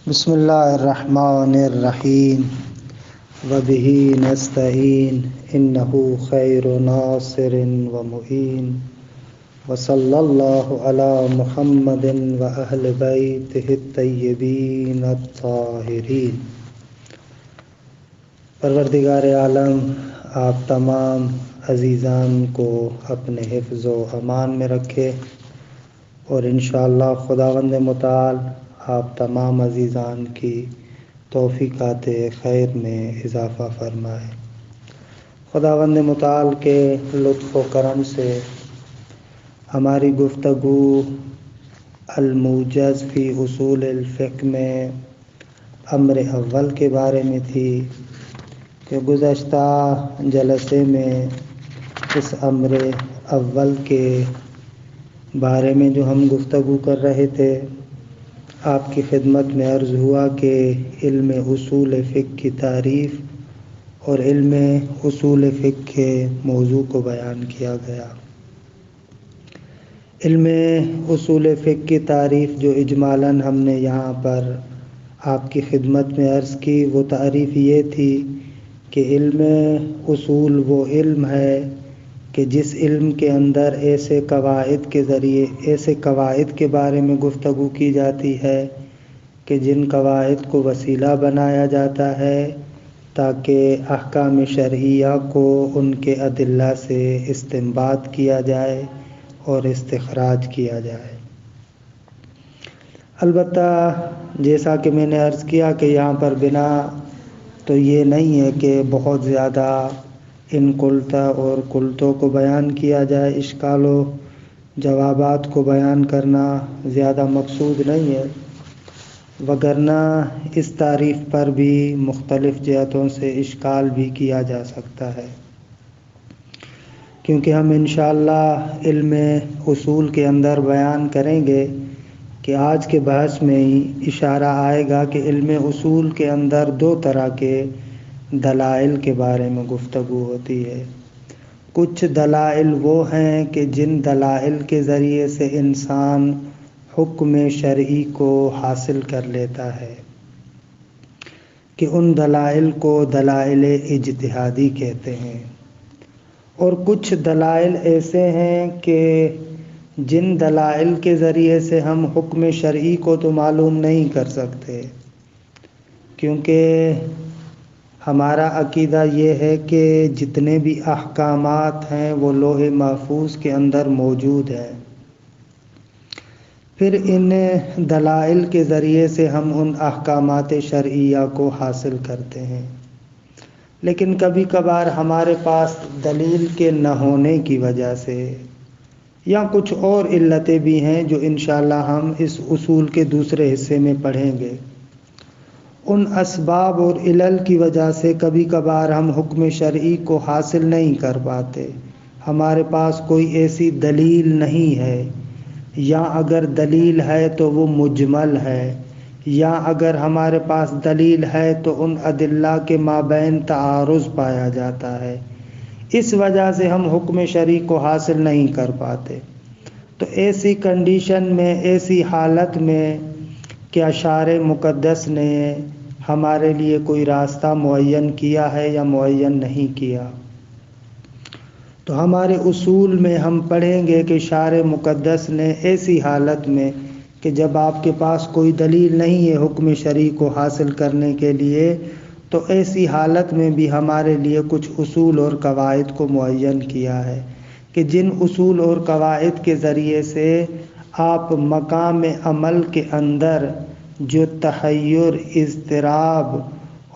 بسم اللہ الرحمن الرحیم وبہ نستعین انہ خیر ناصر ومعین وصلی اللہ علی محمد واہل بیتہ الطیبین الطاہرین۔ پروردگار عالم آپ تمام عزیزان کو اپنے حفظ و امان میں رکھے اور انشاءاللہ خداوند متعال آپ تمام عزیزان کی توفیقات خیر میں اضافہ فرمائے۔ خداوند متعال کے لطف و کرم سے ہماری گفتگو الموجز فی اصول الفقہ میں امر اول کے بارے میں تھی کہ گزشتہ جلسے میں اس امر اول کے بارے میں جو ہم گفتگو کر رہے تھے، آپ کی خدمت میں عرض ہوا کہ علم اصول فقہ کی تعریف اور علم اصول فقہ کے موضوع کو بیان کیا گیا۔ علم اصول فقہ کی تعریف جو اجمالاً ہم نے یہاں پر آپ کی خدمت میں عرض کی، وہ تعریف یہ تھی کہ علم اصول وہ علم ہے کہ جس علم کے اندر ایسے قواعد کے بارے میں گفتگو کی جاتی ہے کہ جن قواعد کو وسیلہ بنایا جاتا ہے تاکہ احکام شرعیہ کو ان کے ادلہ سے استنباط کیا جائے اور استخراج کیا جائے۔ البتہ جیسا کہ میں نے عرض کیا کہ یہاں پر بنا تو یہ نہیں ہے کہ بہت زیادہ ان قلتہ اور قلتوں کو بیان کیا جائے، اشکال و جوابات کو بیان کرنا زیادہ مقصود نہیں ہے، وگرنہ اس تعریف پر بھی مختلف جہتوں سے اشکال بھی کیا جا سکتا ہے، کیونکہ ہم انشاءاللہ علم اصول کے اندر بیان کریں گے کہ آج کے بحث میں ہی اشارہ آئے گا کہ علم اصول کے اندر دو طرح کے دلائل کے بارے میں گفتگو ہوتی ہے۔ کچھ دلائل وہ ہیں کہ جن دلائل کے ذریعے سے انسان حکم شرعی کو حاصل کر لیتا ہے کہ ان دلائل کو دلائل اجتہادی کہتے ہیں، اور کچھ دلائل ایسے ہیں کہ جن دلائل کے ذریعے سے ہم حکم شرعی کو تو معلوم نہیں کر سکتے، کیونکہ ہمارا عقیدہ یہ ہے کہ جتنے بھی احکامات ہیں وہ لوح محفوظ کے اندر موجود ہیں، پھر ان دلائل کے ذریعے سے ہم ان احکامات شرعیہ کو حاصل کرتے ہیں، لیکن کبھی کبھار ہمارے پاس دلیل کے نہ ہونے کی وجہ سے یا کچھ اور علتیں بھی ہیں جو انشاءاللہ ہم اس اصول کے دوسرے حصے میں پڑھیں گے، ان اسباب اور علل کی وجہ سے کبھی کبھار ہم حکم شرعی کو حاصل نہیں کر پاتے، ہمارے پاس کوئی ایسی دلیل نہیں ہے، یا اگر دلیل ہے تو وہ مجمل ہے، یا اگر ہمارے پاس دلیل ہے تو ان ادلہ کے مابین تعارض پایا جاتا ہے، اس وجہ سے ہم حکم شرعی کو حاصل نہیں کر پاتے۔ تو ایسی کنڈیشن میں، ایسی حالت میں کیا شارع مقدس نے ہمارے لیے کوئی راستہ معین کیا ہے یا معین نہیں کیا؟ تو ہمارے اصول میں ہم پڑھیں گے کہ شارع مقدس نے ایسی حالت میں کہ جب آپ کے پاس کوئی دلیل نہیں ہے حکم شرعی کو حاصل کرنے کے لیے، تو ایسی حالت میں بھی ہمارے لیے کچھ اصول اور قواعد کو معین کیا ہے کہ جن اصول اور قواعد کے ذریعے سے آپ مقام عمل کے اندر جو تحیر، اضطراب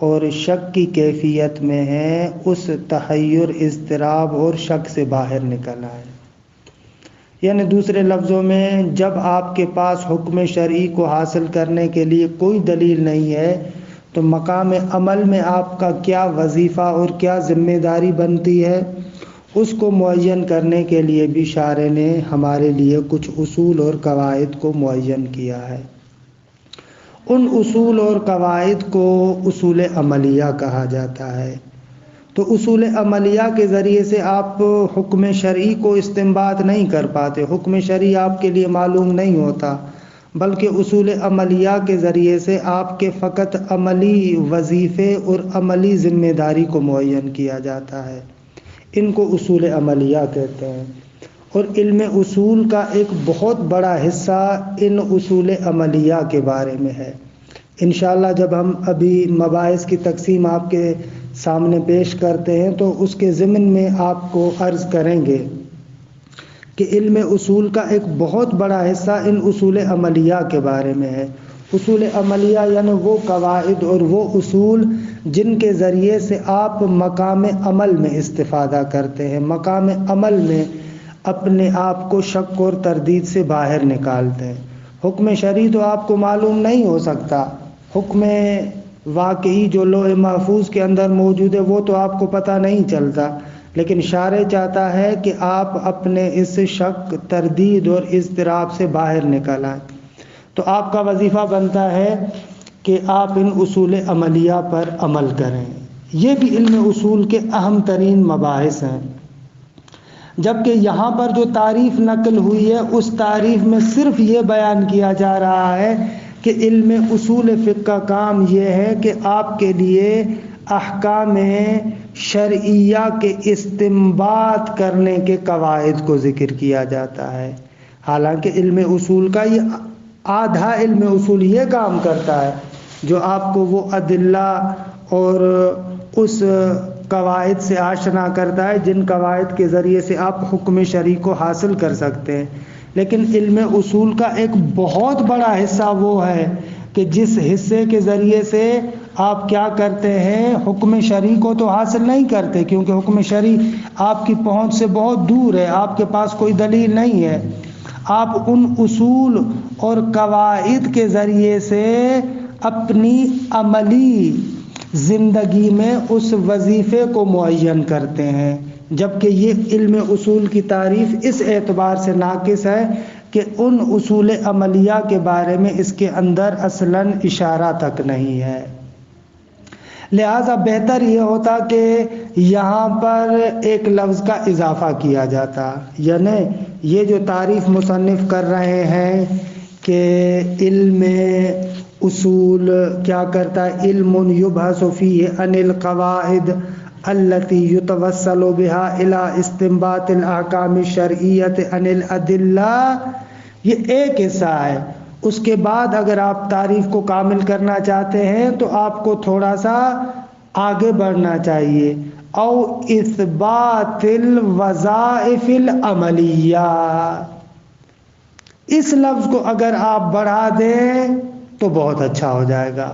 اور شک کی کیفیت میں ہیں، اس تحیر، اضطراب اور شک سے باہر نکل آئیں۔ یعنی دوسرے لفظوں میں، جب آپ کے پاس حکم شرعی کو حاصل کرنے کے لیے کوئی دلیل نہیں ہے تو مقام عمل میں آپ کا کیا وظیفہ اور کیا ذمہ داری بنتی ہے، اس کو معین کرنے کے لیے بھی شارع نے ہمارے لیے کچھ اصول اور قواعد کو معین کیا ہے۔ ان اصول اور قواعد کو اصول عملیہ کہا جاتا ہے۔ تو اصول عملیہ کے ذریعے سے آپ حکم شرعی کو استنباط نہیں کر پاتے، حکم شرعی آپ کے لیے معلوم نہیں ہوتا، بلکہ اصول عملیہ کے ذریعے سے آپ کے فقط عملی وظیفے اور عملی ذمہ داری کو معین کیا جاتا ہے۔ ان کو اصول عملیہ کہتے ہیں، اور علم اصول کا ایک بہت بڑا حصہ ان اصول عملیہ کے بارے میں ہے۔ انشاءاللہ جب ہم ابھی مباحث کی تقسیم آپ کے سامنے پیش کرتے ہیں تو اس کے ضمن میں آپ کو عرض کریں گے کہ علم اصول کا ایک بہت بڑا حصہ ان اصول عملیہ کے بارے میں ہے۔ اصول عملیہ یعنی وہ قواعد اور وہ اصول جن کے ذریعے سے آپ مقام عمل میں استفادہ کرتے ہیں، مقام عمل میں اپنے آپ کو شک اور تردید سے باہر نکالتے ہیں۔ حکم شرعی تو آپ کو معلوم نہیں ہو سکتا، حکم واقعی جو لوح محفوظ کے اندر موجود ہے وہ تو آپ کو پتہ نہیں چلتا، لیکن شارع چاہتا ہے کہ آپ اپنے اس شک، تردید اور اضطراب سے باہر نکل آئیں۔ تو آپ کا وظیفہ بنتا ہے کہ آپ ان اصول عملیہ پر عمل کریں۔ یہ بھی علم اصول کے اہم ترین مباحث ہیں، جبکہ یہاں پر جو تعریف نقل ہوئی ہے اس تعریف میں صرف یہ بیان کیا جا رہا ہے کہ علم اصول فقہ کا کام یہ ہے کہ آپ کے لیے احکام شرعیہ کے استنباط کرنے کے قواعد کو ذکر کیا جاتا ہے۔ حالانکہ علم اصول کا یہ آدھا علم اصول یہ کام کرتا ہے جو آپ کو وہ ادلہ اور اس قواعد سے آشنا کرتا ہے جن قواعد کے ذریعے سے آپ حکم شرعی کو حاصل کر سکتے ہیں، لیکن علم اصول کا ایک بہت بڑا حصہ وہ ہے کہ جس حصے کے ذریعے سے آپ کیا کرتے ہیں، حکم شرعی کو تو حاصل نہیں کرتے، کیونکہ حکم شرعی آپ کی پہنچ سے بہت دور ہے، آپ کے پاس کوئی دلیل نہیں ہے۔ آپ ان اصول اور قواعد کے ذریعے سے اپنی عملی زندگی میں اس وظیفے کو معین کرتے ہیں، جبکہ یہ علم اصول کی تعریف اس اعتبار سے ناقص ہے کہ ان اصول عملیہ کے بارے میں اس کے اندر اصلاً اشارہ تک نہیں ہے۔ لہٰذا بہتر یہ ہوتا کہ یہاں پر ایک لفظ کا اضافہ کیا جاتا، یعنی یہ جو تعریف مصنف کر رہے ہیں کہ علم اصول کیا کرتا ہے، علم یبحث فیہ عن القواعد التي يتوصل بها الى استنباط الاحکام الشرعیۃ عن الادلہ، یہ ایک حصہ ہے۔ اس کے بعد اگر آپ تعریف کو کامل کرنا چاہتے ہیں تو آپ کو تھوڑا سا آگے بڑھنا چاہیے، او اثبات الوظائف العملیہ، اس لفظ کو اگر آپ بڑھا دیں تو بہت اچھا ہو جائے گا،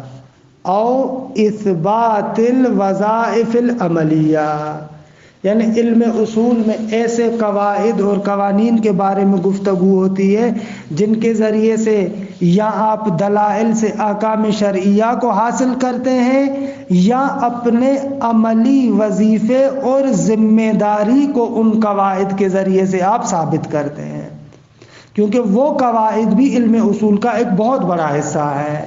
او اثبات الوظائف العملیہ، یعنی علم اصول میں ایسے قواعد اور قوانین کے بارے میں گفتگو ہوتی ہے جن کے ذریعے سے یا آپ دلائل سے احکام شرعیہ کو حاصل کرتے ہیں یا اپنے عملی وظیفے اور ذمہ داری کو ان قواعد کے ذریعے سے آپ ثابت کرتے ہیں، کیونکہ وہ قواعد بھی علم اصول کا ایک بہت بڑا حصہ ہے۔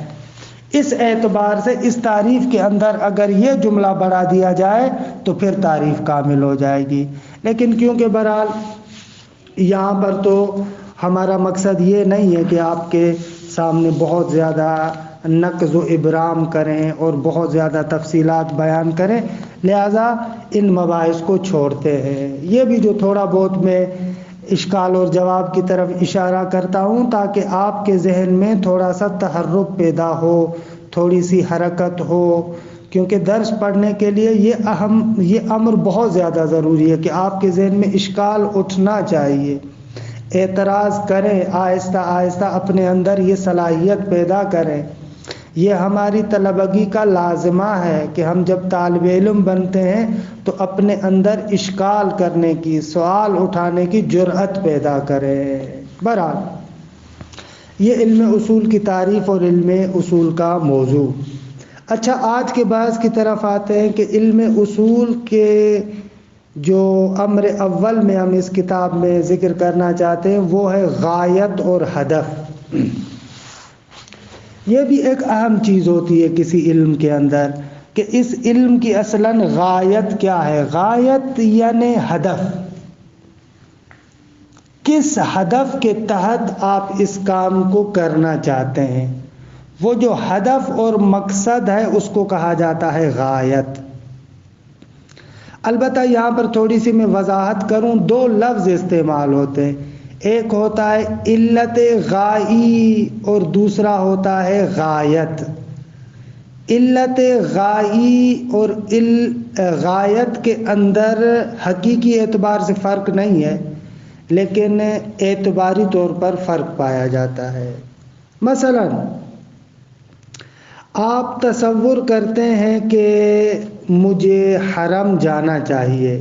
اس اعتبار سے اس تعریف کے اندر اگر یہ جملہ بڑھا دیا جائے تو پھر تعریف کامل ہو جائے گی، لیکن کیونکہ بہرحال یہاں پر تو ہمارا مقصد یہ نہیں ہے کہ آپ کے سامنے بہت زیادہ نقض و ابرام کریں اور بہت زیادہ تفصیلات بیان کریں، لہذا ان مباحث کو چھوڑتے ہیں۔ یہ بھی جو تھوڑا بہت میں اشکال اور جواب کی طرف اشارہ کرتا ہوں تاکہ آپ کے ذہن میں تھوڑا سا تحرک پیدا ہو، تھوڑی سی حرکت ہو، کیونکہ درس پڑھنے کے لیے یہ امر بہت زیادہ ضروری ہے کہ آپ کے ذہن میں اشکال اٹھنا چاہیے، اعتراض کریں، آہستہ آہستہ اپنے اندر یہ صلاحیت پیدا کریں۔ یہ ہماری طلبگی کا لازمہ ہے کہ ہم جب طالب علم بنتے ہیں تو اپنے اندر اشکال کرنے کی، سوال اٹھانے کی جرأت پیدا کریں۔ بہرحال یہ علم اصول کی تعریف اور علم اصول کا موضوع۔ اچھا، آج کے بحث کی طرف آتے ہیں کہ علم اصول کے جو امر اول میں ہم اس کتاب میں ذکر کرنا چاہتے ہیں وہ ہے غایت اور ہدف۔ یہ بھی ایک اہم چیز ہوتی ہے کسی علم کے اندر کہ اس علم کی اصلاً غایت کیا ہے۔ غایت یعنی ہدف، کس ہدف کے تحت آپ اس کام کو کرنا چاہتے ہیں، وہ جو ہدف اور مقصد ہے اس کو کہا جاتا ہے غایت۔ البتہ یہاں پر تھوڑی سی میں وضاحت کروں، دو لفظ استعمال ہوتے ہیں، ایک ہوتا ہے علت غائی اور دوسرا ہوتا ہے غایت۔ علت غائی اور غایت کے اندر حقیقی اعتبار سے فرق نہیں ہے، لیکن اعتباری طور پر فرق پایا جاتا ہے۔ مثلا آپ تصور کرتے ہیں کہ مجھے حرم جانا چاہیے،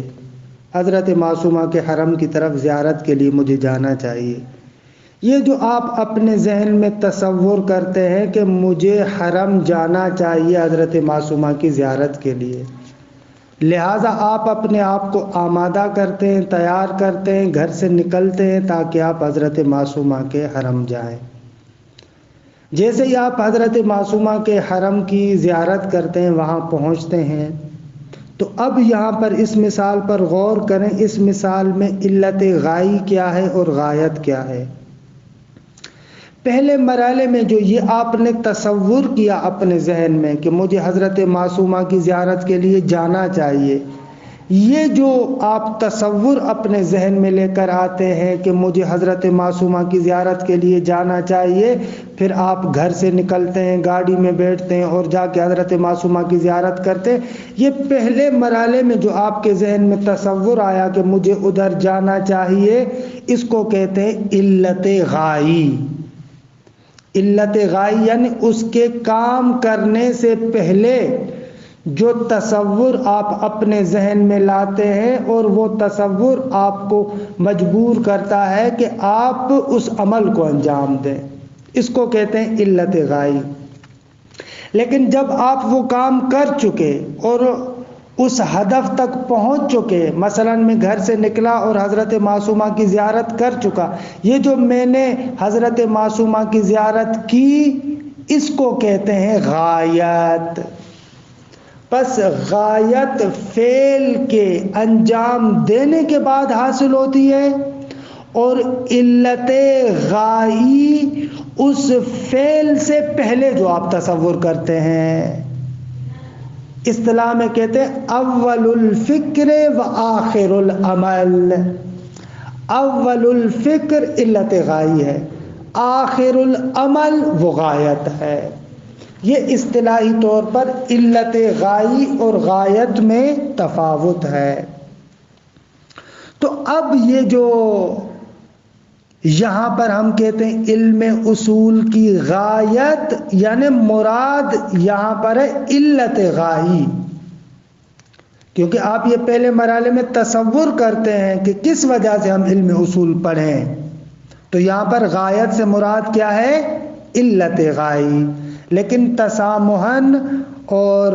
حضرت معصومہ کے حرم کی طرف زیارت کے لیے مجھے جانا چاہیے۔ یہ جو آپ اپنے ذہن میں تصور کرتے ہیں کہ مجھے حرم جانا چاہیے حضرت معصومہ کی زیارت کے لیے، لہٰذا آپ اپنے آپ کو آمادہ کرتے ہیں، تیار کرتے ہیں، گھر سے نکلتے ہیں تاکہ آپ حضرت معصومہ کے حرم جائیں۔ جیسے ہی آپ حضرت معصومہ کے حرم کی زیارت کرتے ہیں، وہاں پہنچتے ہیں، تو اب یہاں پر اس مثال پر غور کریں، اس مثال میں علت غائی کیا ہے اور غایت کیا ہے۔ پہلے مرحلے میں جو یہ آپ نے تصور کیا اپنے ذہن میں کہ مجھے حضرت معصومہ کی زیارت کے لیے جانا چاہیے، یہ جو آپ تصور اپنے ذہن میں لے کر آتے ہیں کہ مجھے حضرت معصومہ کی زیارت کے لیے جانا چاہیے، پھر آپ گھر سے نکلتے ہیں، گاڑی میں بیٹھتے ہیں اور جا کے حضرت معصومہ کی زیارت کرتے ہیں، یہ پہلے مرحلے میں جو آپ کے ذہن میں تصور آیا کہ مجھے ادھر جانا چاہیے، اس کو کہتے ہیں علت غائی۔ علت غائی یعنی اس کے کام کرنے سے پہلے جو تصور آپ اپنے ذہن میں لاتے ہیں اور وہ تصور آپ کو مجبور کرتا ہے کہ آپ اس عمل کو انجام دیں، اس کو کہتے ہیں علت غائی۔ لیکن جب آپ وہ کام کر چکے اور اس ہدف تک پہنچ چکے، مثلا میں گھر سے نکلا اور حضرت معصومہ کی زیارت کر چکا، یہ جو میں نے حضرت معصومہ کی زیارت کی، اس کو کہتے ہیں غایت۔ پس غایت فعل کے انجام دینے کے بعد حاصل ہوتی ہے، اور علت غائی اس فعل سے پہلے جو آپ تصور کرتے ہیں۔ اصطلاح میں کہتے ہیں اول الفکر و آخر العمل۔ اول الفکر علت غائی ہے، آخر العمل وہ غایت ہے۔ یہ اصطلاحی طور پر علت غائی اور غایت میں تفاوت ہے۔ تو اب یہ جو یہاں پر ہم کہتے ہیں علم اصول کی غایت، یعنی مراد یہاں پر ہے علت غائی، کیونکہ آپ یہ پہلے مرحلے میں تصور کرتے ہیں کہ کس وجہ سے ہم علم اصول پڑھیں، تو یہاں پر غایت سے مراد کیا ہے؟ علت غائی۔ لیکن تسامحاً اور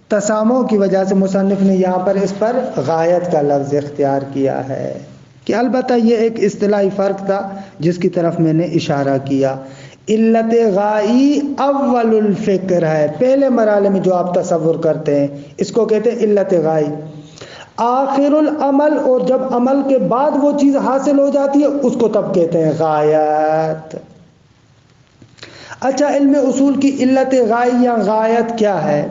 تسامح کی وجہ سے مصنف نے یہاں پر اس پر غایت کا لفظ اختیار کیا ہے، کہ البتہ یہ ایک اصطلاحی فرق تھا جس کی طرف میں نے اشارہ کیا۔ علت غائی اول الفکر ہے، پہلے مرحلے میں جو آپ تصور کرتے ہیں، اس کو کہتے ہیں علت غائی۔ آخر العمل، اور جب عمل کے بعد وہ چیز حاصل ہو جاتی ہے اس کو تب کہتے ہیں غایت۔ اچھا، علم اصول کی علت غائی یا غایت کیا ہے؟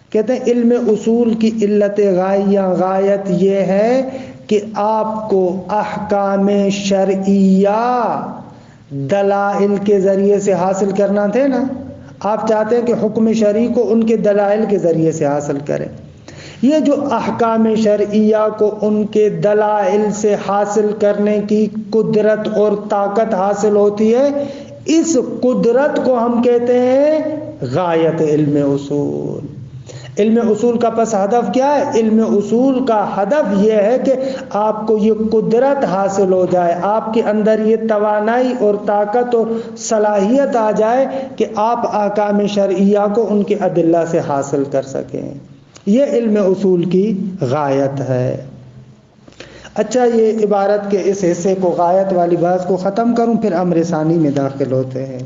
کہتے ہیں علم اصول کی علت غائی یا غایت یہ ہے کہ آپ کو احکام شرعیہ دلائل کے ذریعے سے حاصل کرنا تھے نا، آپ چاہتے ہیں کہ حکم شرعی کو ان کے دلائل کے ذریعے سے حاصل کریں۔ یہ جو احکام شرعیہ کو ان کے دلائل سے حاصل کرنے کی قدرت اور طاقت حاصل ہوتی ہے، اس قدرت کو ہم کہتے ہیں غایت علم اصول۔ علم اصول کا پس ہدف کیا ہے؟ علم اصول کا ہدف یہ ہے کہ آپ کو یہ قدرت حاصل ہو جائے، آپ کے اندر یہ توانائی اور طاقت اور صلاحیت آ جائے کہ آپ احکام شرعیہ کو ان کے ادلہ سے حاصل کر سکیں۔ یہ علم اصول کی غایت ہے۔ اچھا، یہ عبارت کے اس حصے کو، غایت والی بات کو ختم کروں، پھر امر ثانی میں داخل ہوتے ہیں۔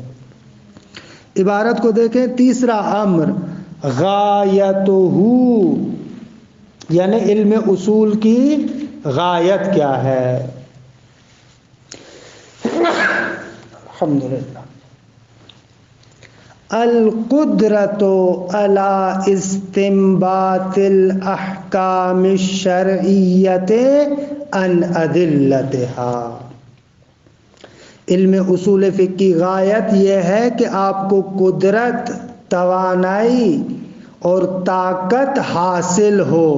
عبارت کو دیکھیں، تیسرا امر غایتہ، یعنی علم اصول کی غایت کیا ہے؟ الحمدللہ. القدرۃ علی استنباط الاحکام الشرعیۃ عن ادلتها. علم اصول فقہ کی غایت یہ ہے کہ آپ کو قدرت، توانائی اور طاقت حاصل ہو.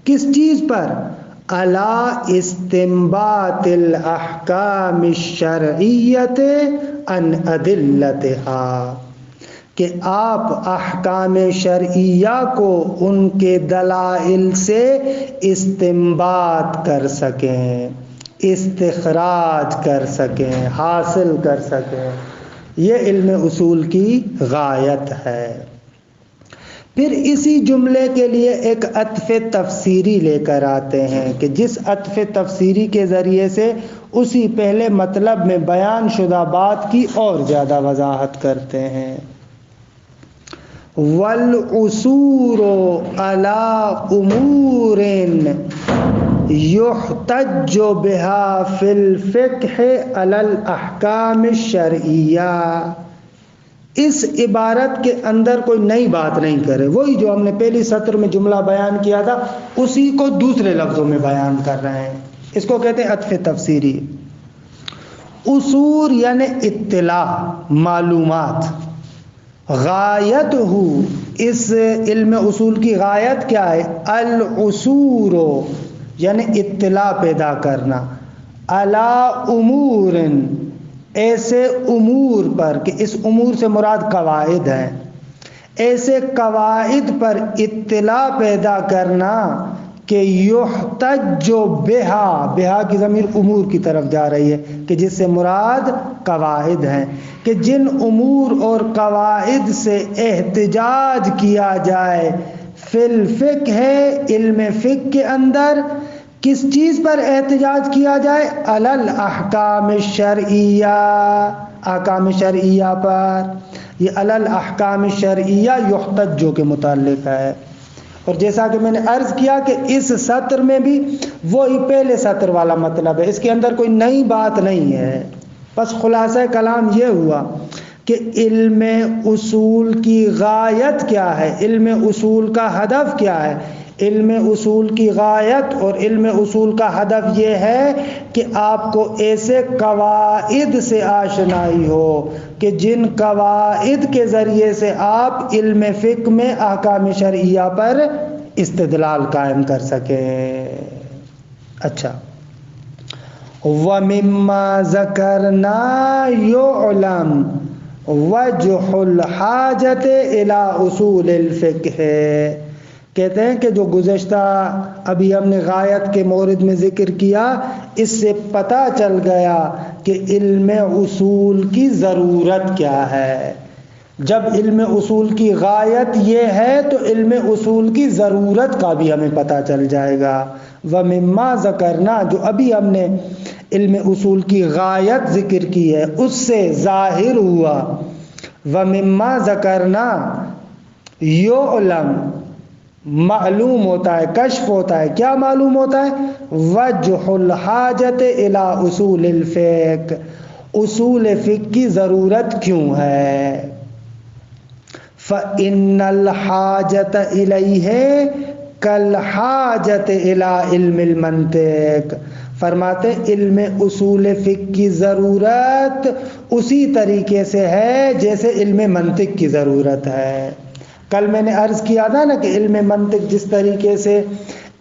کس چیز پر؟ علی استنباط الاحکام الشرعیۃ عن ادلتها، کہ آپ احکام شرعیہ کو ان کے دلائل سے استنباط کر سکیں، استخراج کر سکیں، حاصل کر سکیں. یہ علم اصول کی غایت ہے. پھر اسی جملے کے لیے ایک عطف تفسیری لے کر آتے ہیں کہ جس عطف تفسیری کے ذریعے سے اسی پہلے مطلب میں بیان شدہ بات کی اور زیادہ وضاحت کرتے ہیں. والعصور علی امور یحتج بها فی الفقہ علی الاحکام الشرعیہ. اس عبارت کے اندر کوئی نئی بات نہیں کرے، وہی جو ہم نے پہلی سطر میں جملہ بیان کیا تھا اسی کو دوسرے لفظوں میں بیان کر رہے ہیں. اس کو کہتے ہیں عطف تفسیری. اصول یعنی اطلاع، معلومات. غایت ہو، اس علم اصول کی غایت کیا ہے؟ العصور یعنی اطلاع پیدا کرنا، علی امور ایسے امور پر، کہ اس امور سے مراد قواعد ہیں، ایسے قواعد پر اطلاع پیدا کرنا کہ یحتج بہا، بہا کی ضمیر امور کی طرف جا رہی ہے کہ جس سے مراد قواعد ہیں، کہ جن امور اور قواعد سے احتجاج کیا جائے فی الفقہ ہے، علم فقہ کے اندر. کس چیز پر احتجاج کیا جائے؟ علی الاحکام الشرعیہ، احکام شرعیہ پر. یہ علی الاحکام الشرعیہ یحتجو کے متعلق ہے. اور جیسا کہ میں نے عرض کیا کہ اس سطر میں بھی وہی پہلے سطر والا مطلب ہے، اس کے اندر کوئی نئی بات نہیں ہے. بس خلاصہ کلام یہ ہوا کہ علم اصول کی غایت کیا ہے، علم اصول کا ہدف کیا ہے. علم اصول کی غایت اور علم اصول کا ہدف یہ ہے کہ آپ کو ایسے قواعد سے آشنائی ہو کہ جن قواعد کے ذریعے سے آپ علم فقہ میں احکام شرعیہ پر استدلال قائم کر سکیں. اچھا، وَمِمَّا ذَكَرْنَا يُعْلَمْ وَجْهُ الْحَاجَةِ إِلَىٰ أُصُولِ الْفِقْهِ. کہتے ہیں کہ جو گزشتہ ابھی ہم نے غایت کے مورد میں ذکر کیا، اس سے پتہ چل گیا کہ علم اصول کی ضرورت کیا ہے. جب علم اصول کی غایت یہ ہے تو علم اصول کی ضرورت کا بھی ہمیں پتہ چل جائے گا. وَمِمَّا ذَكَرْنَا، جو ابھی ہم نے علم اصول کی غایت ذکر کی ہے اس سے ظاہر ہوا. وَمِمَّا ذَكَرْنَا يُعْلَمْ، معلوم ہوتا ہے، کشف ہوتا ہے. کیا معلوم ہوتا ہے؟ وجہ الحاجت الی اصول الفقہ، اصول فقہ کی ضرورت کیوں ہے. فإن الحاجت الیہ کالحاجت الی علم المنطق. فرماتے علم اصول فقہ کی ضرورت اسی طریقے سے ہے جیسے علم منطق کی ضرورت ہے. کل میں نے عرض کیا تھا نا کہ علم منطق جس طریقے سے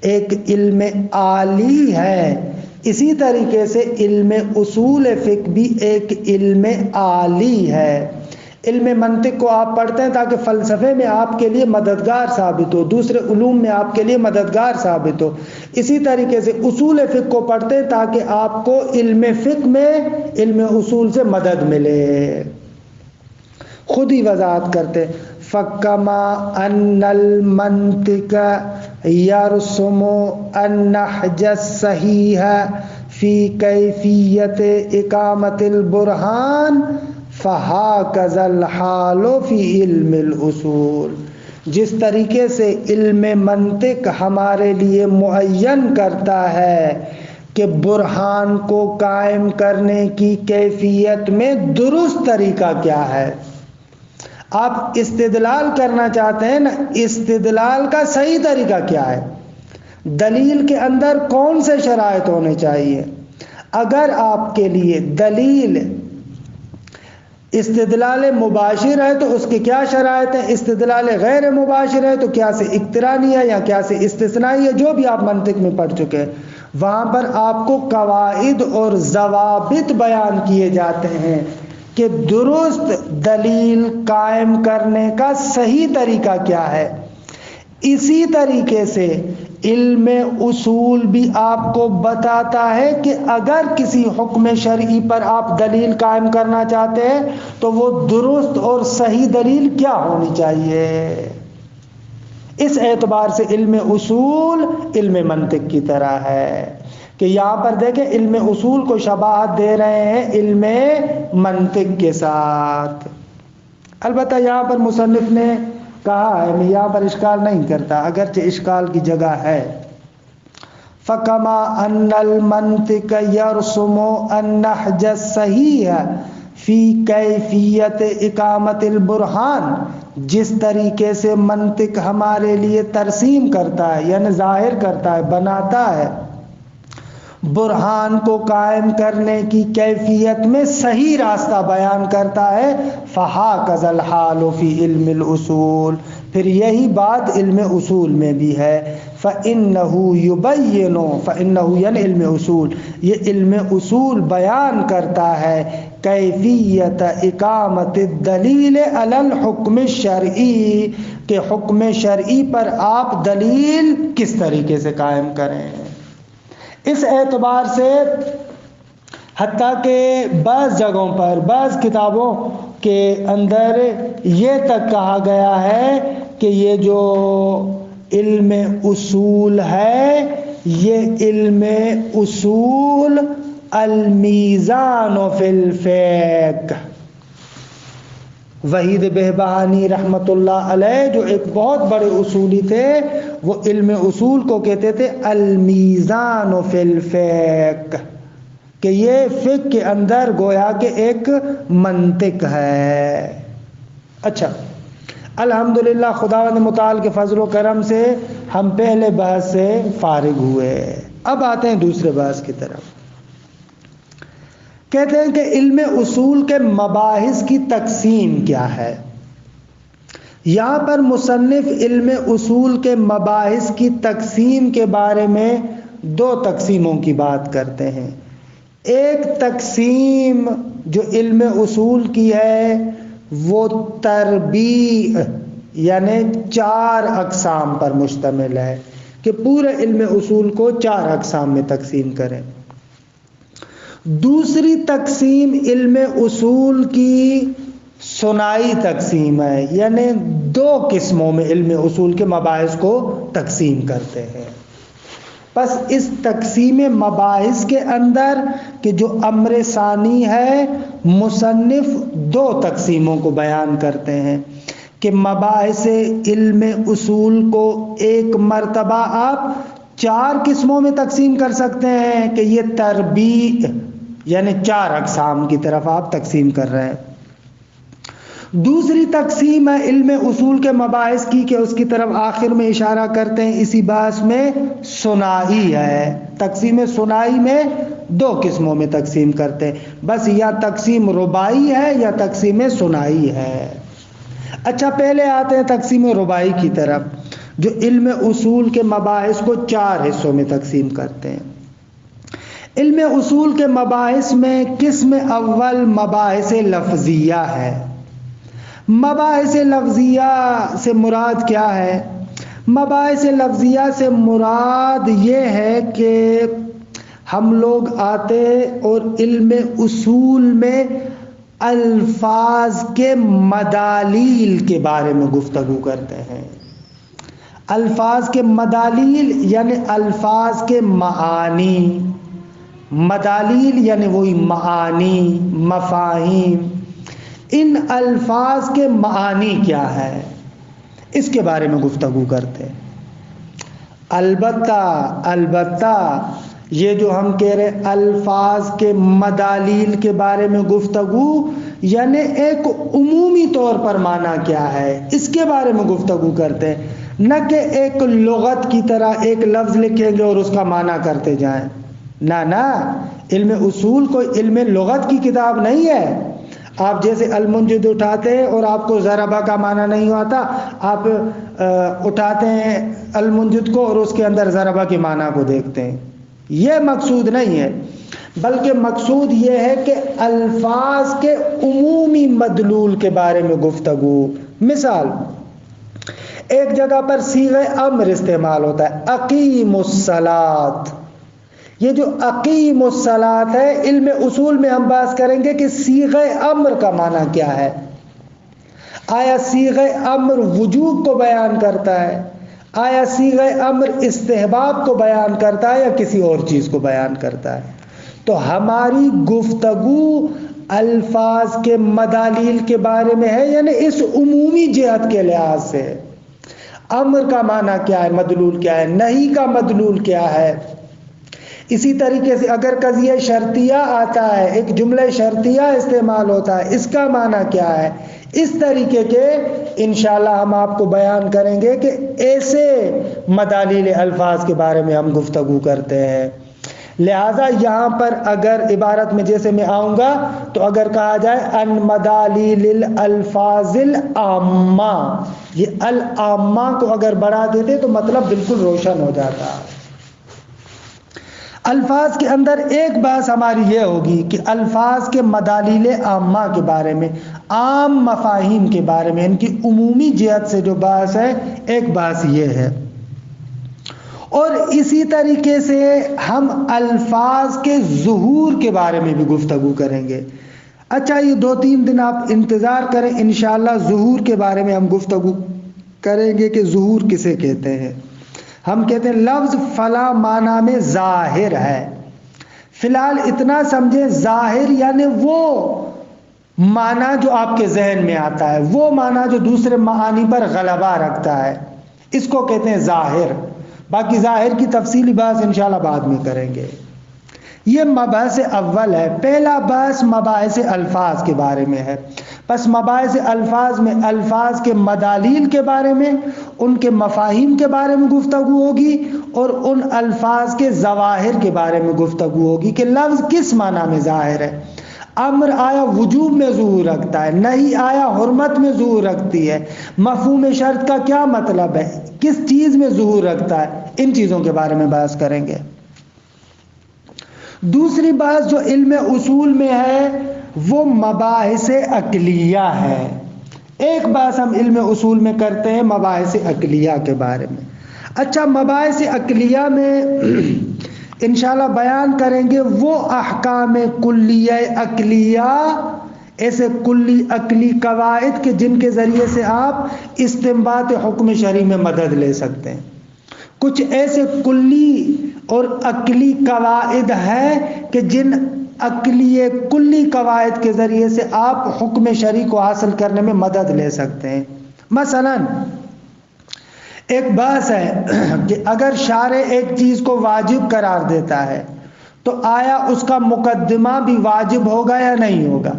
ایک علم عالی ہے، اسی طریقے سے علم اصول فقہ بھی ایک علم عالی ہے. علم منطق کو آپ پڑھتے ہیں تاکہ فلسفے میں آپ کے لیے مددگار ثابت ہو، دوسرے علوم میں آپ کے لیے مددگار ثابت ہو. اسی طریقے سے اصول فقہ کو پڑھتے ہیں تاکہ آپ کو علم فقہ میں علم اصول سے مدد ملے. خود ہی وضاحت کرتے فَكَمَا أَنَّ الْمَنْطِقَ يَرْسُمُ النَّحْجَ الصَّحِيحَ فِي كَيْفِيَّةِ إِقَامَةِ الْبُرْهَانِ فَهَكَذَا الْحَالُ فِي عِلْمِ الْأُصُولِ. جس طریقے سے علم منطق ہمارے لیے معین کرتا ہے کہ برہان کو قائم کرنے کی کیفیت میں درست طریقہ کیا ہے. آپ استدلال کرنا چاہتے ہیں نا، استدلال کا صحیح طریقہ کیا ہے، دلیل کے اندر کون سے شرائط ہونے چاہیے. اگر آپ کے لیے دلیل استدلال مباشر ہے تو اس کے کیا شرائط ہیں، استدلال غیر مباشر ہے تو کیا سے اقترانی ہے یا کیا سے استثنائی ہے، جو بھی آپ منطق میں پڑھ چکے ہیں وہاں پر آپ کو قواعد اور ضوابط بیان کیے جاتے ہیں کہ درست دلیل قائم کرنے کا صحیح طریقہ کیا ہے. اسی طریقے سے علم اصول بھی آپ کو بتاتا ہے کہ اگر کسی حکم شرعی پر آپ دلیل قائم کرنا چاہتے ہیں تو وہ درست اور صحیح دلیل کیا ہونی چاہیے. اس اعتبار سے علم اصول علم منطق کی طرح ہے کہ یہاں پر دیکھیں علم اصول کو شباہت دے رہے ہیں علم منطق کے ساتھ. البتہ یہاں پر مصنف نے کہا ہے، میں یہاں پر اشکال نہیں کرتا اگرچہ اشکال کی جگہ ہے، فَكَمَا أَنَّ الْمَنْطِقَ يَرْسُمُ النَّحْجَ الصَّحِيحَ فِي كَيْفِيَّةِ إِقَامَةِ الْبُرْهَانِ، جس طریقے سے منطق ہمارے لیے ترسیم کرتا ہے یعنی ظاہر کرتا ہے، بناتا ہے برہان کو قائم کرنے کی کیفیت میں صحیح راستہ بیان کرتا ہے، فَهَكَذَا الْحَالُ فِي عِلْمِ الْأُصُولِ، پھر یہی بات علم اصول میں بھی ہے. فَإِنَّهُ يُبَيِّنُ، فَإِنَّهُ یعنی علم اصول، یہ علم اصول بیان کرتا ہے کیفیت اقامت الدلیل علی الحکم الشرعی، کہ حکم شرعی پر آپ دلیل کس طریقے سے قائم کریں. اس اعتبار سے حتیٰ کہ بعض جگہوں پر بعض کتابوں کے اندر یہ تک کہا گیا ہے کہ یہ جو علم اصول ہے یہ علم اصول المیزان فی الفقہ. وحید بہبہانی رحمت اللہ علیہ جو ایک بہت بڑے اصولی تھے، وہ علم اصول کو کہتے تھے المیزان فی الفقہ، کہ یہ فقہ کے اندر گویا کہ ایک منطق ہے. اچھا، الحمدللہ خداوند متعال کے فضل و کرم سے ہم پہلے بحث سے فارغ ہوئے. اب آتے ہیں دوسرے بحث کی طرف. کہتے ہیں کہ علم اصول کے مباحث کی تقسیم کیا ہے. یہاں پر مصنف علم اصول کے مباحث کی تقسیم کے بارے میں دو تقسیموں کی بات کرتے ہیں. ایک تقسیم جو علم اصول کی ہے وہ تربیع یعنی 4 اقسام پر مشتمل ہے، کہ پورے علم اصول کو 4 اقسام میں تقسیم کریں. دوسری تقسیم علم اصول کی ثنائی تقسیم ہے، یعنی 2 قسموں میں علم اصول کے مباحث کو تقسیم کرتے ہیں. بس اس تقسیم مباحث کے اندر کہ جو امر ثانی ہے، مصنف 2 تقسیموں کو بیان کرتے ہیں کہ مباحث علم اصول کو ایک مرتبہ آپ 4 قسموں میں تقسیم کر سکتے ہیں کہ یہ تربیع یعنی 4 اقسام کی طرف آپ تقسیم کر رہے ہیں. دوسری تقسیم ہے علم اصول کے مباحث کی کہ اس کی طرف آخر میں اشارہ کرتے ہیں اسی بحث میں، ثنائی ہے. تقسیم ثنائی میں 2 قسموں میں تقسیم کرتے ہیں، بس یا تقسیم رباعی ہے یا تقسیم ثنائی ہے. اچھا، پہلے آتے ہیں تقسیم رباعی کی طرف، جو علم اصول کے مباحث کو 4 حصوں میں تقسیم کرتے ہیں. علم اصول کے مباحث میں قسم اول مباحث لفظیہ ہے. مباحث لفظیہ سے مراد کیا ہے؟ مباحث لفظیہ سے مراد یہ ہے کہ ہم لوگ آتے اور علم اصول میں الفاظ کے مدالیل کے بارے میں گفتگو کرتے ہیں. الفاظ کے مدالیل یعنی الفاظ کے معانی، مدالیل یعنی وہی معانی، مفاہیم. ان الفاظ کے معانی کیا ہے اس کے بارے میں گفتگو کرتے ہیں. البتہ یہ جو ہم کہہ رہے ہیں الفاظ کے مدالیل کے بارے میں گفتگو، یعنی ایک عمومی طور پر معنی کیا ہے اس کے بارے میں گفتگو کرتے ہیں، نہ کہ ایک لغت کی طرح ایک لفظ لکھیں گے اور اس کا معنی کرتے جائیں۔ نہ، علم اصول کوئی علم لغت کی کتاب نہیں ہے۔ آپ جیسے المنجد اٹھاتے ہیں اور آپ کو ضربہ کا معنی نہیں آتا، آپ اٹھاتے ہیں المنجد کو اور اس کے اندر ضربہ کے معنی کو دیکھتے ہیں، یہ مقصود نہیں ہے، بلکہ مقصود یہ ہے کہ الفاظ کے عمومی مدلول کے بارے میں گفتگو۔ مثال، ایک جگہ پر صیغہ امر استعمال ہوتا ہے، اقیم الصلاۃ۔ یہ جو اقیم الصلاۃ ہے، علم اصول میں ہم بات کریں گے کہ صیغہ امر کا معنی کیا ہے۔ آیا صیغہ امر وجوب کو بیان کرتا ہے؟ آیا صیغہ امر استحباب کو بیان کرتا ہے یا کسی اور چیز کو بیان کرتا ہے؟ تو ہماری گفتگو الفاظ کے مدالیل کے بارے میں ہے، یعنی اس عمومی جہت کے لحاظ سے امر کا معنی کیا ہے، مدلول کیا ہے، نہی کا مدلول کیا ہے۔ اسی طریقے سے اگر قضیہ شرطیہ آتا ہے، ایک جملہ شرطیہ استعمال ہوتا ہے، اس کا معنی کیا ہے، اس طریقے کے انشاءاللہ ہم آپ کو بیان کریں گے کہ ایسے مدالیل الفاظ کے بارے میں ہم گفتگو کرتے ہیں۔ لہذا یہاں پر اگر عبارت میں جیسے میں آؤں گا تو اگر کہا جائے ان مدالیل الالفاظ العامہ، یہ العامہ کو اگر بڑھا دیتے تو مطلب بالکل روشن ہو جاتا۔ الفاظ کے اندر ایک بحث ہماری یہ ہوگی کہ الفاظ کے مدالیل عامہ کے بارے میں، عام مفاہیم کے بارے میں، ان کی عمومی جہت سے جو بحث ہے، ایک بحث یہ ہے۔ اور اسی طریقے سے ہم الفاظ کے ظہور کے بارے میں بھی گفتگو کریں گے۔ اچھا، یہ 2-3 دن آپ انتظار کریں، انشاءاللہ ظہور کے بارے میں ہم گفتگو کریں گے کہ ظہور کسے کہتے ہیں۔ ہم کہتے ہیں لفظ فلاں معنی میں ظاہر ہے۔ فی الحال اتنا سمجھیں، ظاہر یعنی وہ معنی جو آپ کے ذہن میں آتا ہے، وہ معنی جو دوسرے معانی پر غلبہ رکھتا ہے، اس کو کہتے ہیں ظاہر۔ باقی ظاہر کی تفصیلی بحث انشاءاللہ بعد میں کریں گے۔ یہ مباحث اول ہے۔ پہلا بحث مباحث الفاظ کے بارے میں ہے۔ پس مباحث الفاظ میں الفاظ کے مدالیل کے بارے میں، ان کے مفاہیم کے بارے میں گفتگو ہوگی، اور ان الفاظ کے ظواہر کے بارے میں گفتگو ہوگی کہ لفظ کس معنی میں ظاہر ہے۔ امر آیا وجوب میں ظہور رکھتا ہے، نہیں آیا حرمت میں ظہور رکھتی ہے، مفہوم شرط کا کیا مطلب ہے، کس چیز میں ظہور رکھتا ہے، ان چیزوں کے بارے میں بحث کریں گے۔ دوسری بات جو علم اصول میں ہے وہ مباحث عقلیہ ہے۔ ایک بات ہم علم اصول میں کرتے ہیں مباحث عقلیہ کے بارے میں۔ اچھا، مباحث عقلیہ میں انشاءاللہ بیان کریں گے وہ احکام کلیہ عقلیہ، ایسے کلی عقلی قواعد کے جن کے ذریعے سے آپ استنباط حکم شرعی میں مدد لے سکتے ہیں۔ کچھ ایسے کلی اور عقلی قواعد ہیں کہ جن عقلی کلی قواعد کے ذریعے سے آپ حکم شرعی کو حاصل کرنے میں مدد لے سکتے ہیں۔ مثلا ایک بحث ہے کہ اگر شارع ایک چیز کو واجب قرار دیتا ہے تو آیا اس کا مقدمہ بھی واجب ہوگا یا نہیں ہوگا؟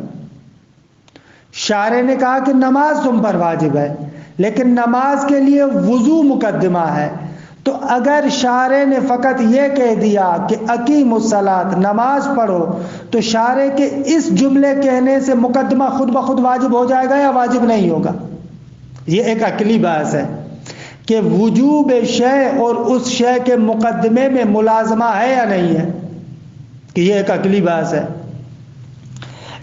شارع نے کہا کہ نماز تم پر واجب ہے، لیکن نماز کے لیے وضو مقدمہ ہے، تو اگر شارع نے فقط یہ کہہ دیا کہ اقیم الصلاۃ، نماز پڑھو، تو شارع کے اس جملے کہنے سے مقدمہ خود بخود واجب ہو جائے گا یا واجب نہیں ہوگا؟ یہ ایک عقلی بحث ہے کہ وجوب شے اور اس شے کے مقدمے میں ملازمہ ہے یا نہیں ہے، کہ یہ ایک عقلی بحث ہے۔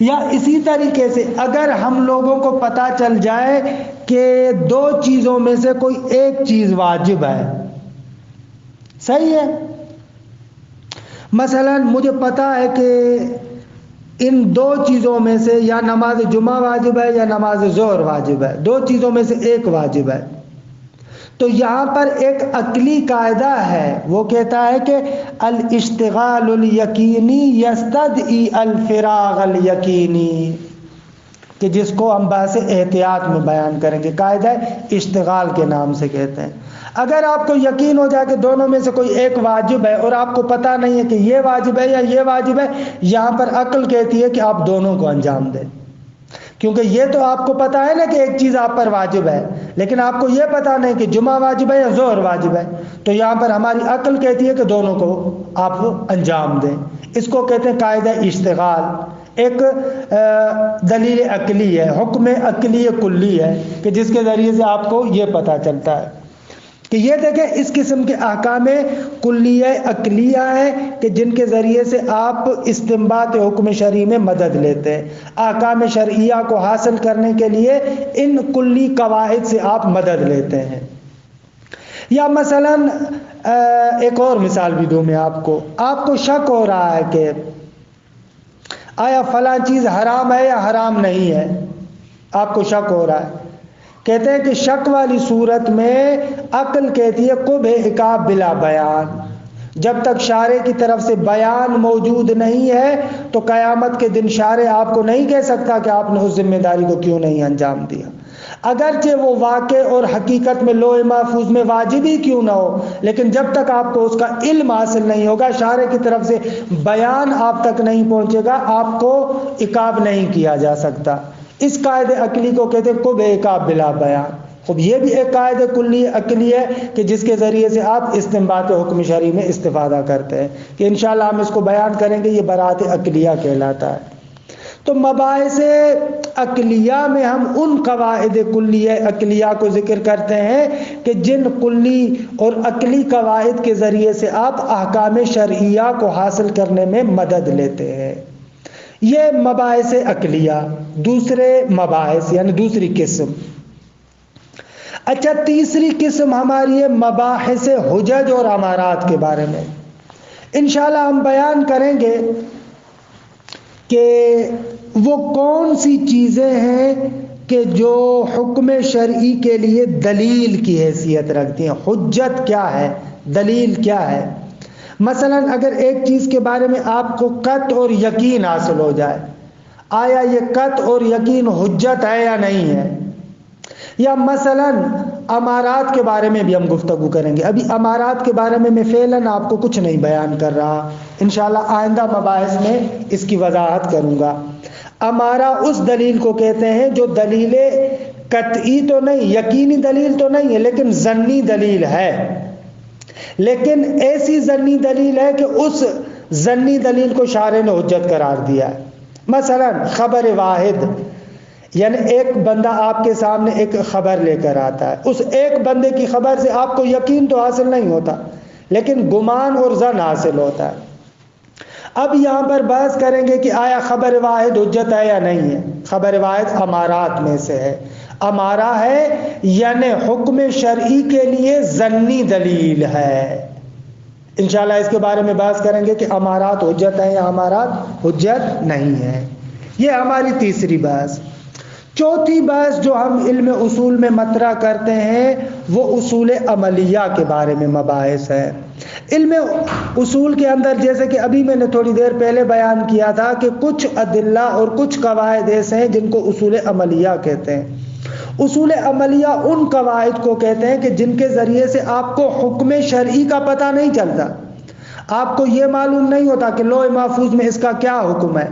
یا اسی طریقے سے اگر ہم لوگوں کو پتہ چل جائے کہ 2 چیزوں میں سے کوئی ایک چیز واجب ہے، صحیح ہے، مثلا مجھے پتا ہے کہ ان 2 چیزوں میں سے یا نماز جمعہ واجب ہے یا نماز ظہر واجب ہے، 2 چیزوں میں سے ایک واجب ہے، تو یہاں پر ایک عقلی قاعدہ ہے، وہ کہتا ہے کہ الاشتغال الیقینی یستدعی الفراغ الیقینی۔ کہ جس کو ہم بحث احتیاط میں بیان کریں گے، قاعدہ اشتغال کے نام سے کہتے ہیں۔ اگر آپ کو یقین ہو جائے کہ دونوں میں سے کوئی ایک واجب ہے اور آپ کو پتہ نہیں ہے کہ یہ واجب ہے یا یہ واجب ہے، یہاں پر عقل کہتی ہے کہ آپ دونوں کو انجام دیں، کیونکہ یہ تو آپ کو پتہ ہے نا کہ ایک چیز آپ پر واجب ہے، لیکن آپ کو یہ پتہ نہیں کہ جمعہ واجب ہے یا ظہر واجب ہے، تو یہاں پر ہماری عقل کہتی ہے کہ دونوں کو آپ انجام دیں۔ اس کو کہتے ہیں قاعدہ اشتغال۔ ایک دلیل عقلی ہے، حکم عقلی کلی ہے کہ جس کے ذریعے سے آپ کو یہ پتہ چلتا ہے کہ یہ دیکھیں اس قسم کے احکام کلیہ عقلیہ ہیں کہ جن کے ذریعے سے آپ استنباط حکم شرعی میں مدد لیتے ہیں۔ احکام شرعیہ کو حاصل کرنے کے لیے ان کلی قواعد سے آپ مدد لیتے ہیں۔ یا مثلا ایک اور مثال بھی دوں میں آپ کو شک ہو رہا ہے کہ آیا فلاں چیز حرام ہے یا حرام نہیں ہے، آپ کو شک ہو رہا ہے۔ کہتے ہیں کہ شک والی صورت میں عقل کہتی ہے قبح عقاب بلا بیان، جب تک شارع کی طرف سے بیان موجود نہیں ہے تو قیامت کے دن شارع آپ کو نہیں کہہ سکتا کہ آپ نے اس ذمہ داری کو کیوں نہیں انجام دیا، اگرچہ وہ واقع اور حقیقت میں لوح محفوظ میں واجب ہی کیوں نہ ہو، لیکن جب تک آپ کو اس کا علم حاصل نہیں ہوگا، شارع کی طرف سے بیان آپ تک نہیں پہنچے گا، آپ کو عقاب نہیں کیا جا سکتا۔ اس قاعدے عقلی کو کہتے ہیں قبح عقاب بلا بیان۔ خب یہ بھی ایک قاعدہ کلی عقلی ہے کہ جس کے ذریعے سے آپ استنباط حکم شرعی میں استفادہ کرتے ہیں، کہ انشاءاللہ ہم اس کو بیان کریں گے، یہ برات عقلیہ کہلاتا ہے۔ تو مباحث عقلیہ میں ہم ان قواعد کلیہ عقلیہ کو ذکر کرتے ہیں کہ جن کلی اور عقلی قواعد کے ذریعے سے آپ احکام شرعیہ کو حاصل کرنے میں مدد لیتے ہیں۔ یہ مباحث عقلیہ۔ دوسرے مباحث یعنی دوسری قسم، اچھا تیسری قسم ہماری ہے مباحث حجج اور امارات کے بارے میں۔ انشاءاللہ ہم بیان کریں گے کہ وہ کون سی چیزیں ہیں کہ جو حکم شرعی کے لیے دلیل کی حیثیت رکھتی ہیں۔ حجت کیا ہے، دلیل کیا ہے؟ مثلا اگر ایک چیز کے بارے میں آپ کو قطع اور یقین حاصل ہو جائے، آیا یہ قطع اور یقین حجت ہے یا نہیں ہے؟ یا مثلا امارات کے بارے میں بھی ہم گفتگو کریں گے۔ ابھی امارات کے بارے میں فعلاً آپ کو کچھ نہیں بیان کر رہا، انشاءاللہ آئندہ مباحث میں اس کی وضاحت کروں گا۔ امارہ اس دلیل کو کہتے ہیں جو دلیل قطعی تو نہیں، یقینی دلیل تو نہیں ہے، لیکن ظنی دلیل ہے، لیکن ایسی ظنی دلیل ہے کہ اس ظنی دلیل کو شارع نے حجت قرار دیا ہے۔ مثلا خبر واحد، یعنی ایک بندہ آپ کے سامنے ایک خبر لے کر آتا ہے، اس ایک بندے کی خبر سے آپ کو یقین تو حاصل نہیں ہوتا، لیکن گمان اور ظن حاصل ہوتا ہے۔ اب یہاں پر بحث کریں گے کہ آیا خبر واحد حجت ہے یا نہیں ہے۔ خبر واحد امارات میں سے ہے، امارہ ہے یعنی حکم شرعی کے لیے ظنی دلیل ہے۔ انشاءاللہ اس کے بارے میں بحث کریں گے کہ امارات حجت ہے یا امارات حجت نہیں ہے۔ یہ ہماری تیسری بحث۔ چوتھی بحث جو ہم علم اصول میں مطرح کرتے ہیں وہ اصول عملیہ کے بارے میں مباحث ہے۔ علم اصول کے اندر جیسے کہ ابھی میں نے تھوڑی دیر پہلے بیان کیا تھا کہ کچھ ادلہ اور کچھ قواعد ایسے ہیں جن کو اصول عملیہ کہتے ہیں۔ اصول عملیہ ان قواعد کو کہتے ہیں کہ جن کے ذریعے سے آپ کو حکم شرعی کا پتہ نہیں چلتا، آپ کو یہ معلوم نہیں ہوتا کہ لوح محفوظ میں اس کا کیا حکم ہے،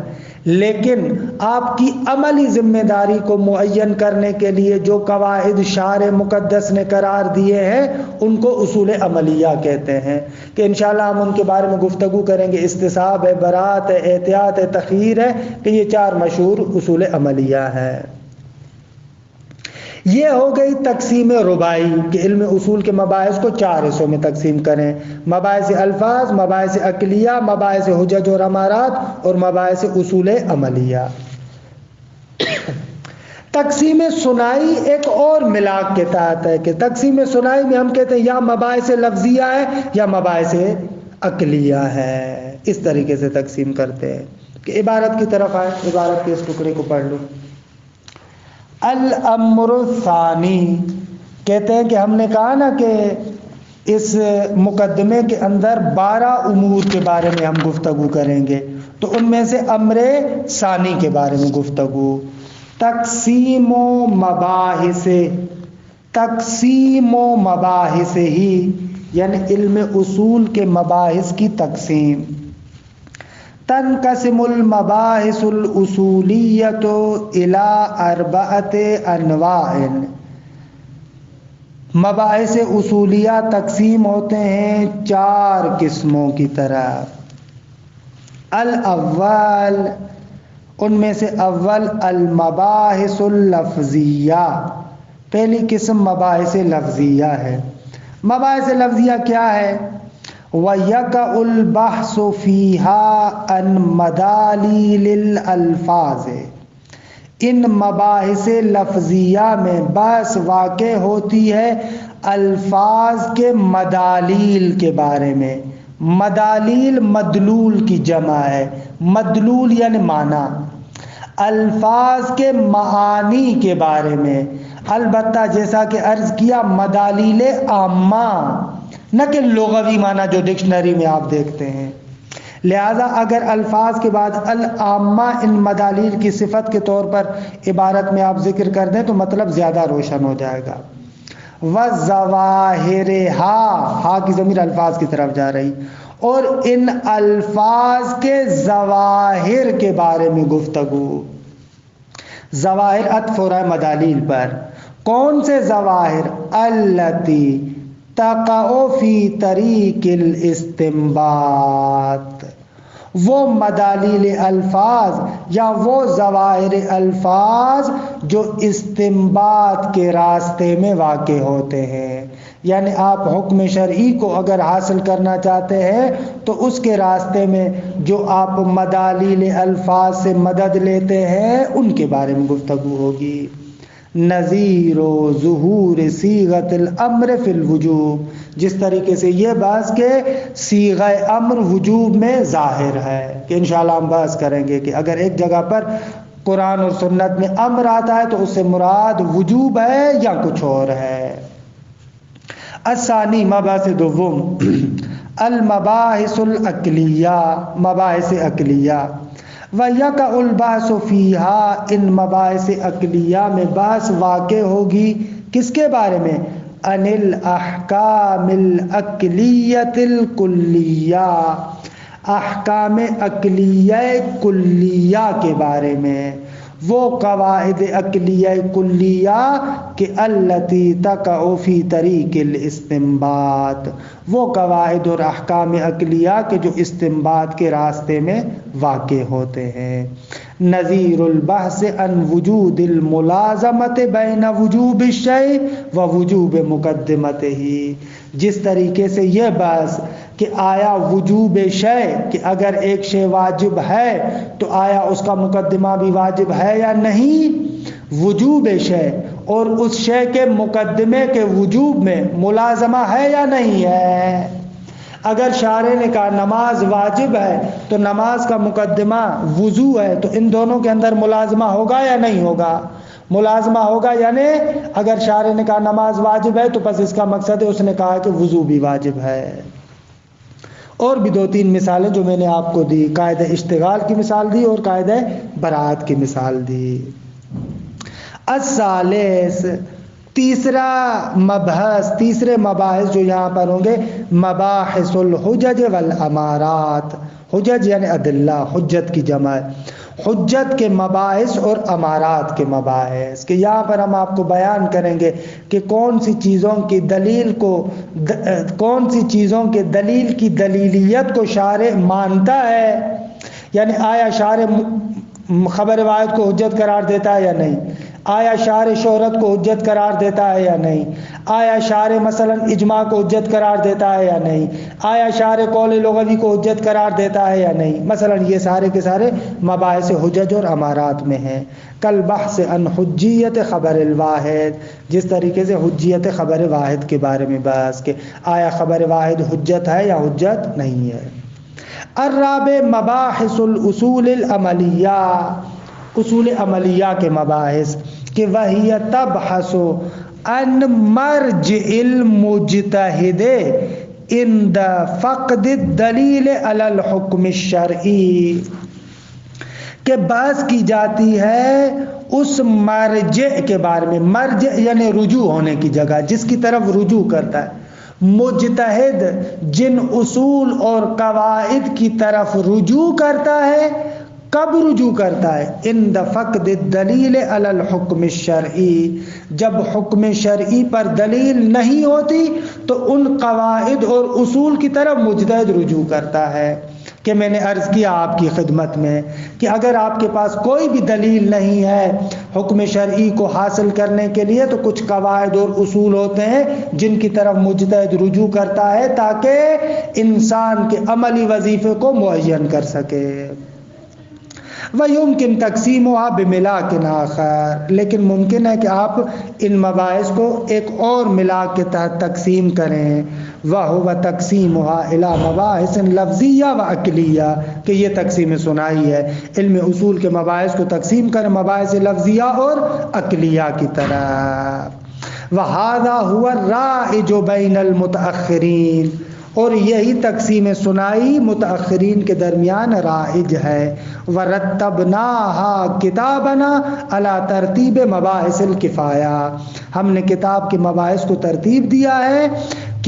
لیکن آپ کی عملی ذمہ داری کو معین کرنے کے لیے جو قواعد شارع مقدس نے قرار دیے ہیں ان کو اصول عملیہ کہتے ہیں، کہ انشاءاللہ ہم ان کے بارے میں گفتگو کریں گے۔ استصحاب ہے، برات ہے، احتیاط ہے، تخییر ہے، کہ یہ چار مشہور اصول عملیہ ہیں۔ یہ ہو گئی تقسیم رباعی کہ علم اصول کے مباحث کو چار حصوں میں تقسیم کریں: مباحث الفاظ، مباحث عقلیہ، مباحث حجج اور امارات، اور مباحث اصول عملیہ۔ تقسیم ثنائی ایک اور ملاک کے تحت ہے کہ تقسیم ثنائی میں ہم کہتے ہیں یا مباحث لفظیہ ہے یا مباحث عقلیہ ہے۔ اس طریقے سے تقسیم کرتے ہیں کہ عبارت کی طرف آئے، عبارت کے اس ٹکڑے کو پڑھ لوں۔ الامر الثانی، کہتے ہیں کہ ہم نے کہا نا کہ اس مقدمے کے اندر 12 امور کے بارے میں ہم گفتگو کریں گے، تو ان میں سے امر ثانی کے بارے میں گفتگو۔ تقسیم و مباحث ہی یعنی علم اصول کے مباحث کی تقسیم. تنقسم المباحث الاصولیۃ الی اربعۃ انواع. مباحث اصولیہ تقسیم ہوتے ہیں 4 قسموں کی طرف. الاول، ان میں سے اول المباحث اللفظیہ، پہلی قسم مباحث لفظیہ ہے. مباحث لفظیہ کیا ہے؟ وَيَقَعُ الْبَحْثُ فِيهَا عَنْ مَدَالِيلِ الْأَلْفَاظِ. ان مباحث لفظیہ میں بحث واقع ہوتی ہے الفاظ کے مدالیل کے بارے میں. مدالیل مدلول کی جمع ہے، مدلول یعنی معنی. الفاظ کے معانی کے بارے میں، البتہ جیسا کہ عرض کیا مدالیل عامہ، نہ کہ لغوی معنی جو ڈکشنری میں آپ دیکھتے ہیں. لہذا اگر الفاظ کے بعد العامہ ان مدالیل کی صفت کے طور پر عبارت میں آپ ذکر کر دیں تو مطلب زیادہ روشن ہو جائے گا. وَظَوَاهِرِهَا، ہا کی ضمیر الفاظ کی طرف جا رہی، اور ان الفاظ کے ظواہر کے بارے میں گفتگو. ظواہر عطف ہو رہا ہے مدالیل پر. کون سے ظواہر؟ التی تقع فی طریق الاستنباط، وہ مدالیل الفاظ یا وہ ظواہر الفاظ جو استنباط کے راستے میں واقع ہوتے ہیں. یعنی آپ حکم شرعی کو اگر حاصل کرنا چاہتے ہیں تو اس کے راستے میں جو آپ مدالیل الفاظ سے مدد لیتے ہیں ان کے بارے میں گفتگو ہوگی. نظیر و ظہور صیغۃ الامر فی الوجوب، جس طریقے سے یہ بحث کہ صیغہ امر وجوب میں ظاہر ہے، کہ انشاءاللہ ہم بحث کریں گے کہ اگر ایک جگہ پر قرآن اور سنت میں امر آتا ہے تو اس سے مراد وجوب ہے یا کچھ اور ہے. الثانی، مباحث دوم، المباحث العقلیہ، مباحث عقلیہ. وَيَقَعُ الْبَحْثُ فِيهَا، ان مباحث عقلیہ میں بحث واقع ہوگی کس کے بارے میں؟ عن الاحکام العقلیۃ الکلیہ، احکام عقلیہ کلیہ کے بارے میں. وہ قواعد عقلیہ کلیہ کہ التی تقع فی طریق الاستنباط، وہ قواعد اور احکام عقلیہ کے جو استنباط کے راستے میں واقع ہوتے ہیں. نظیر البحث عن وجود الملازمت بین وجوب الشیء و وجوب مقدمتہ، جس طریقے سے یہ بحث کہ آیا وجوب شے، کہ اگر ایک شے واجب ہے تو آیا اس کا مقدمہ بھی واجب ہے یا نہیں. وجوب شے اور اس شے کے مقدمے کے وجوب میں ملازمہ ہے یا نہیں ہے. اگر شارع نے کہا نماز واجب ہے تو نماز کا مقدمہ وضو ہے، تو ان دونوں کے اندر ملازمہ ہوگا یا نہیں ہوگا؟ ملازمہ ہوگا. یعنی اگر شارع نے کہا نماز واجب ہے تو بس اس کا مقصد ہے اس نے کہا کہ وضو بھی واجب ہے. اور بھی 2-3 مثالیں جو میں نے آپ کو دی، قاعدہ اشتغال کی مثال دی اور قاعدہ برات کی مثال دی. الثالث، تیسرا مبحث، تیسرے مباحث جو یہاں پر ہوں گے، مباحث الحجج والامارات. حجج یعنی ادلہ، حجت کی جمع، حجت کے مباحث اور امارات کے مباحث. کہ یہاں پر ہم آپ کو بیان کریں گے کہ کون سی چیزوں کی دلیل کو، کون سی چیزوں کے دلیل کی دلیلیت کو شارع مانتا ہے. یعنی آیا شارع خبر واحد کو حجت قرار دیتا ہے یا نہیں؟ آیا شارع شہرت کو حجت قرار دیتا ہے یا نہیں؟ آیا شارع مثلا اجماع کو حجت قرار دیتا ہے یا نہیں؟ آیا شارع قول لغوی کو حجت قرار دیتا ہے یا نہیں؟ مثلا یہ سارے کے سارے مباحث حجج اور امارات میں ہیں. کل بحث عن حجیت خبر الواحد، جس طریقے سے حجیت خبر واحد کے بارے میں بحث کہ آیا خبر واحد حجت ہے یا حجت نہیں ہے. الرابع، مباحث الاصول العملیہ، اصول عملیہ کے مباحث کہ وہی تبحث عن مرجع المجتہد عند فقد الدلیل علی الحکم الشرعی، کہ بحث کی جاتی ہے اس مرجع کے بارے میں. مرجع یعنی رجوع ہونے کی جگہ، جس کی طرف رجوع کرتا ہے. مجتہد جن اصول اور قواعد کی طرف رجوع کرتا ہے. کب رجوع کرتا ہے؟ عند فقد الدلیل علی الحکم الشرعی، جب حکم شرعی پر دلیل نہیں ہوتی تو ان قواعد اور اصول کی طرف مجتہد رجوع کرتا ہے. کہ میں نے عرض کیا آپ کی خدمت میں کہ اگر آپ کے پاس کوئی بھی دلیل نہیں ہے حکم شرعی کو حاصل کرنے کے لیے تو کچھ قواعد اور اصول ہوتے ہیں جن کی طرف مجتہد رجوع کرتا ہے تاکہ انسان کے عملی وظیفے کو معین کر سکے. وَيُمْكِن تَقْسِيمُهَا بِمِلَاقٍ آخر، لیکن ممکن ہے کہ آپ ان مباحث کو ایک اور ملاک کے تحت تقسیم کریں. وَهُوَ تَقْسِيمُهَا إِلَى مَبَاحِثٍ لَفْظِيَّةٍ وَعَقْلِيَّةٍ، کہ یہ تقسیم سنائی ہے علم اصول کے مباحث کو تقسیم کریں مباحث لفظیہ اور عقلیہ کی طرف. وَهَذَا هُوَ الرَّائِجُ بَيْنَ الْمُتَأَخِّرِينَ، اور یہی تقسیم سنائی متأخرین کے درمیان رائج ہے. وَرَتَّبْنَاهَا كِتَابَنَا عَلَى تَرْتِيبِ مَبَاحِثِ الْكِفَایَہ، ہم نے کتاب کے مباحث کو ترتیب دیا ہے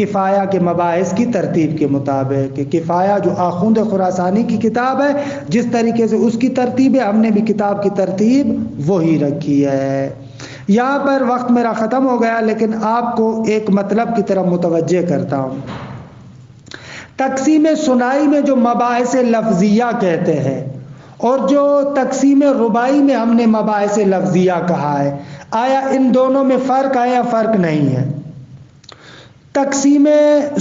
کفایہ کے مباحث کی ترتیب کے مطابق. کفایہ جو آخوند خراسانی کی کتاب ہے جس طریقے سے اس کی ترتیب ہے ہم نے بھی کتاب کی ترتیب وہی رکھی ہے. یہاں پر وقت میرا ختم ہو گیا لیکن آپ کو ایک مطلب کی طرف متوجہ کرتا ہوں. تقسیم سنائی میں جو مباحث لفظیہ کہتے ہیں اور جو تقسیم رباعی میں ہم نے مباحث لفظیہ کہا ہے، آیا ان دونوں میں فرق ہے یا فرق نہیں ہے؟ تقسیم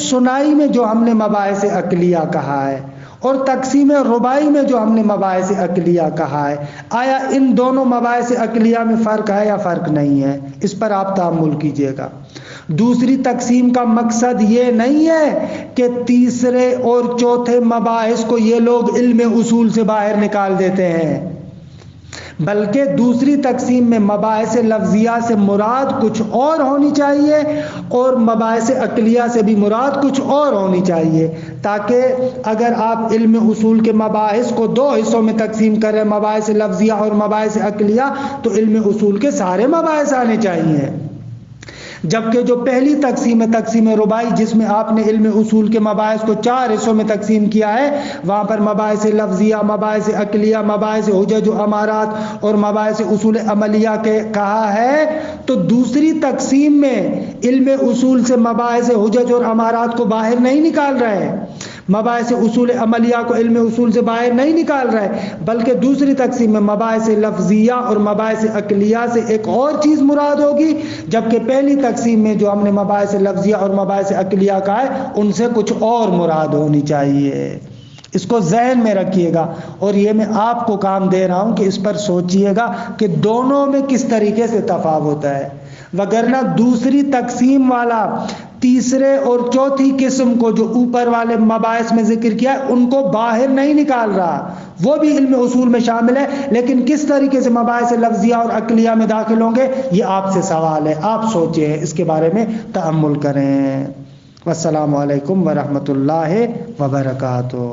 سنائی میں جو ہم نے مباحث عقلیہ کہا ہے اور تقسیم رباعی میں جو ہم نے مباحث عقلیہ کہا ہے، آیا ان دونوں مباحث عقلیہ میں فرق ہے یا فرق نہیں ہے؟ اس پر آپ تأمل کیجئے گا. دوسری تقسیم کا مقصد یہ نہیں ہے کہ تیسرے اور چوتھے مباحث کو یہ لوگ علم اصول سے باہر نکال دیتے ہیں، بلکہ دوسری تقسیم میں مباحث لفظیہ سے مراد کچھ اور ہونی چاہیے اور مباحث عقلیہ سے بھی مراد کچھ اور ہونی چاہیے، تاکہ اگر آپ علم اصول کے مباحث کو دو حصوں میں تقسیم کریں مباحث لفظیہ اور مباحث عقلیہ تو علم اصول کے سارے مباحث آنے چاہیے. جبکہ جو پہلی تقسیم ہے تقسیم رباعی جس میں آپ نے علم اصول کے مباحث کو 4 حصوں میں تقسیم کیا ہے، وہاں پر مباحث لفظیہ، مباحث عقلیہ، مباحث حجج و امارات اور مباحث اصول عملیہ کے کہا ہے، تو دوسری تقسیم میں علم اصول سے مباحث حجج اور امارات کو باہر نہیں نکال رہے، مباحث اصول عملیہ کو علم اصول سے باہر نہیں نکال رہے، بلکہ دوسری تقسیم میں مباحث لفظیہ اور مباحث عقلیہ سے ایک اور چیز مراد ہوگی، جبکہ پہلی تقسیم میں جو ہم نے مباحث لفظیہ اور مباحث عقلیہ کہا ہے ان سے کچھ اور مراد ہونی چاہیے. اس کو ذہن میں رکھیے گا اور یہ میں آپ کو کام دے رہا ہوں کہ اس پر سوچئے گا کہ دونوں میں کس طریقے سے تفاوت ہے، وگرنہ دوسری تقسیم والا تیسرے اور چوتھی قسم کو جو اوپر والے مباحث میں ذکر کیا ہے ان کو باہر نہیں نکال رہا، وہ بھی علم اصول میں شامل ہے، لیکن کس طریقے سے مباحث لفظیہ اور عقلیہ میں داخل ہوں گے یہ آپ سے سوال ہے، آپ سوچیں اس کے بارے میں تأمل کریں. والسلام علیکم ورحمۃ اللہ وبرکاتہ.